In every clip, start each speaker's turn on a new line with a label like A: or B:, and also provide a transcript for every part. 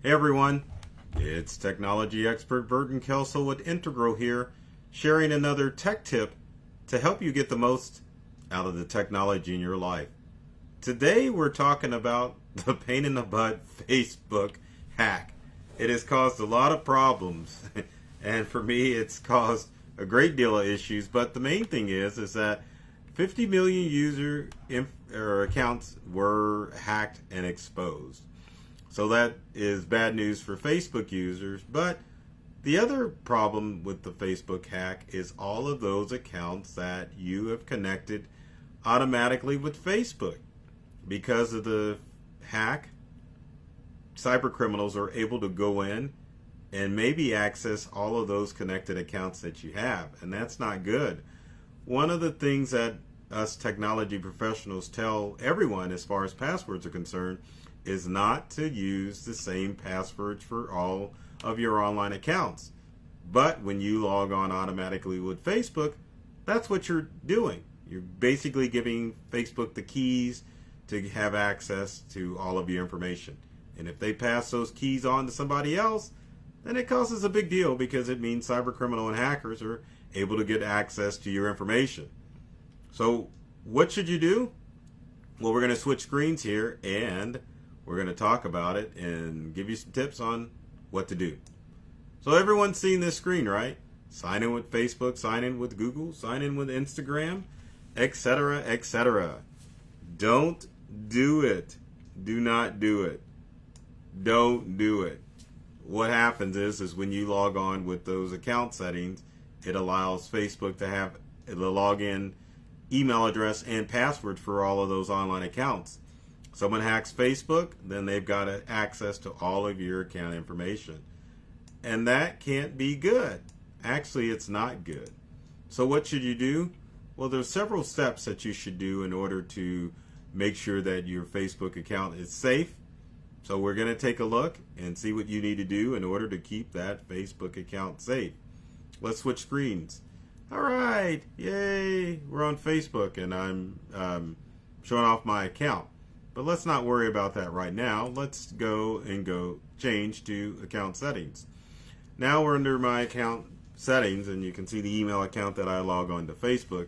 A: Hey everyone, it's technology expert Burton Kelso with Integral here, sharing another tech tip to help you get the most out of the technology in your life. Today we're talking about the pain in the butt Facebook hack. It has caused a lot of problems, and for me it's caused a great deal of issues, but the main thing is that 50 million user accounts were hacked and exposed. So that is bad news for Facebook users. But the other problem with the Facebook hack is all of those accounts that you have connected automatically with Facebook. Because of the hack, cyber criminals are able to go in and maybe access all of those connected accounts that you have. And that's not good. One of the things that us technology professionals tell everyone as far as passwords are concerned is not to use the same passwords for all of your online accounts. But when you log on automatically with Facebook, that's what you're doing. You're basically giving Facebook the keys to have access to all of your information. And if they pass those keys on to somebody else, then it causes a big deal because it means cyber criminal and hackers are able to get access to your information. So what should you do? Well, we're going to switch screens here and we're going to talk about it and give you some tips on what to do. So everyone's seen this screen, right? Sign in with Facebook, sign in with Google, sign in with Instagram, etc., etc. Don't do it. Do not do it. Don't do it. What happens is when you log on with those account settings, it allows Facebook to have the login email address and password for all of those online accounts. Someone hacks Facebook, then they've got access to all of your account information. And that can't be good. Actually, it's not good. So what should you do? Well, there's several steps that you should do in order to make sure that your Facebook account is safe. So we're going to take a look and see what you need to do in order to keep that Facebook account safe. Let's switch screens. All right, yay, we're on Facebook and I'm showing off my account. But let's not worry about that right now. Let's go change to account settings. Now we're under my account settings and you can see the email account that I log on to Facebook,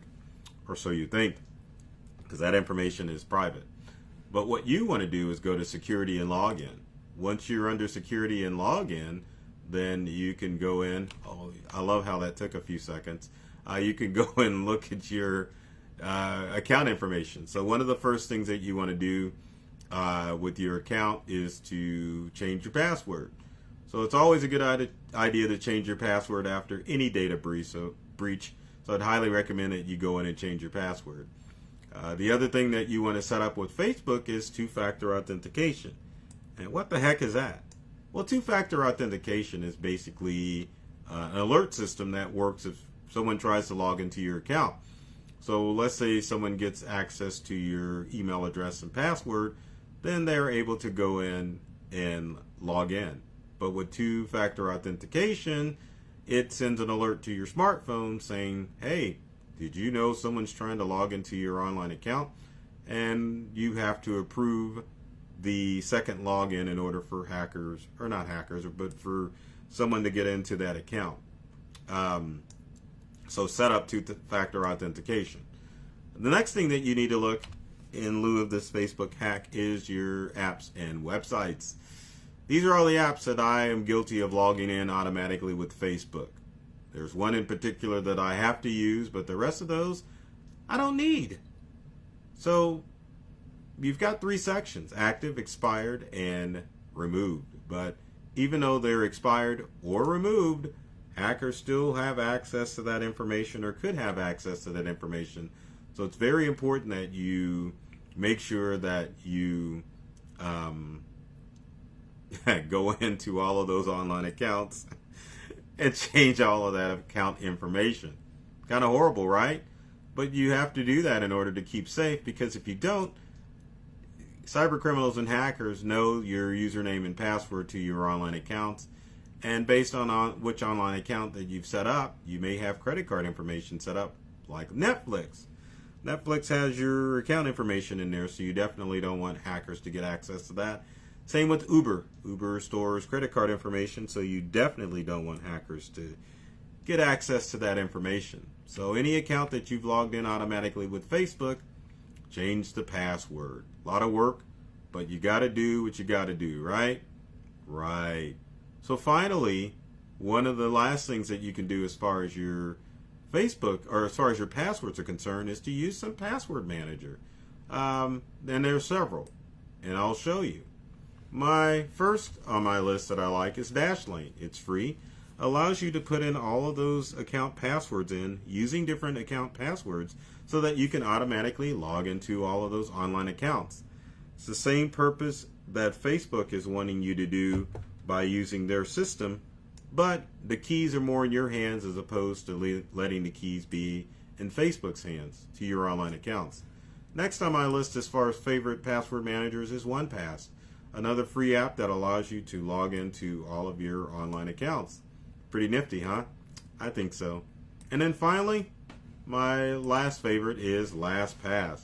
A: or so you think, because that information is private. But what you want to do is go to security and login. Once you're under security and login, then you can go in. Oh, I love how that took a few seconds. You can go and look at your account information. So one of the first things that you want to do with your account is to change your password. So it's always a good idea to change your password after any data breach. So I'd highly recommend that you go in and change your password. The other thing that you want to set up with Facebook is two-factor authentication. And what the heck is that? Well, two-factor authentication is basically an alert system that works if someone tries to log into your account. So let's say someone gets access to your email address and password, then they're able to go in and log in. But with two-factor authentication, it sends an alert to your smartphone saying, hey, did you know someone's trying to log into your online account? And you have to approve the second login in order for hackers, or not hackers, but for someone to get into that account. So set up two-factor authentication. The next thing that you need to look in lieu of this Facebook hack is your apps and websites. These are all the apps that I am guilty of logging in automatically with Facebook. There's one in particular that I have to use, but the rest of those I don't need. So you've got three sections: active, expired, and removed. But even though they're expired or removed, hackers still have access to that information or could have access to that information. So it's very important that you make sure that you go into all of those online accounts and change all of that account information. Kind of horrible, right? But you have to do that in order to keep safe, because if you don't, cyber criminals and hackers know your username and password to your online accounts, and based on which online account that you've set up, you may have credit card information set up, like Netflix. Netflix has your account information in there, so you definitely don't want hackers to get access to that. Same with Uber. Uber stores credit card information, so you definitely don't want hackers to get access to that information. So any account that you've logged in automatically with Facebook, change the password. A lot of work, but you got to do what you got to do, right? Right. So finally, one of the last things that you can do as far as your Facebook, or as far as your passwords are concerned, is to use some password manager. And there are several, and I'll show you. My first on my list that I like is Dashlane. It's free. Allows you to put in all of those account passwords in using different account passwords so that you can automatically log into all of those online accounts. It's the same purpose that Facebook is wanting you to do by using their system, but the keys are more in your hands as opposed to letting the keys be in Facebook's hands to your online accounts. Next on my list as far as favorite password managers is 1Pass, another free app that allows you to log into all of your online accounts. Pretty nifty, huh? I think so. And then finally, my last favorite is LastPass.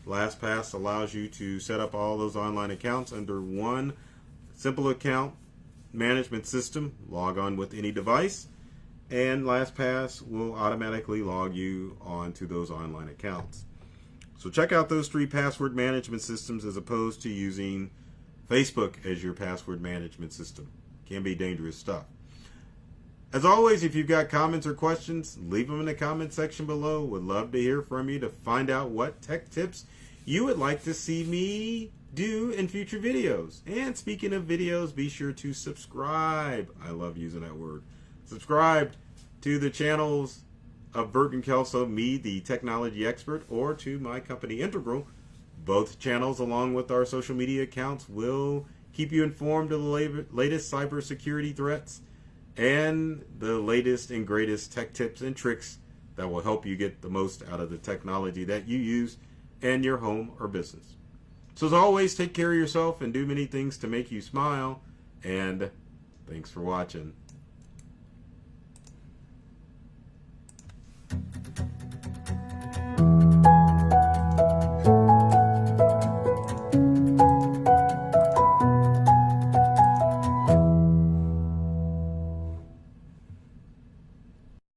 A: LastPass allows you to set up all those online accounts under one simple account management system. Log on with any device, and LastPass will automatically log you onto those online accounts. So check out those 3 password management systems as opposed to using Facebook as your password management system. Can be dangerous stuff. As always, if you've got comments or questions, leave them in the comment section below. Would love to hear from you to find out what tech tips you would like to see me do in future videos. And speaking of videos, be sure to subscribe. I love using that word. Subscribe to the channels of Burton Kelso, me, the technology expert, or to my company Integral. Both channels, along with our social media accounts, will keep you informed of the latest cybersecurity threats and the latest and greatest tech tips and tricks that will help you get the most out of the technology that you use in your home or business. So as always, take care of yourself and do many things to make you smile, and thanks for watching.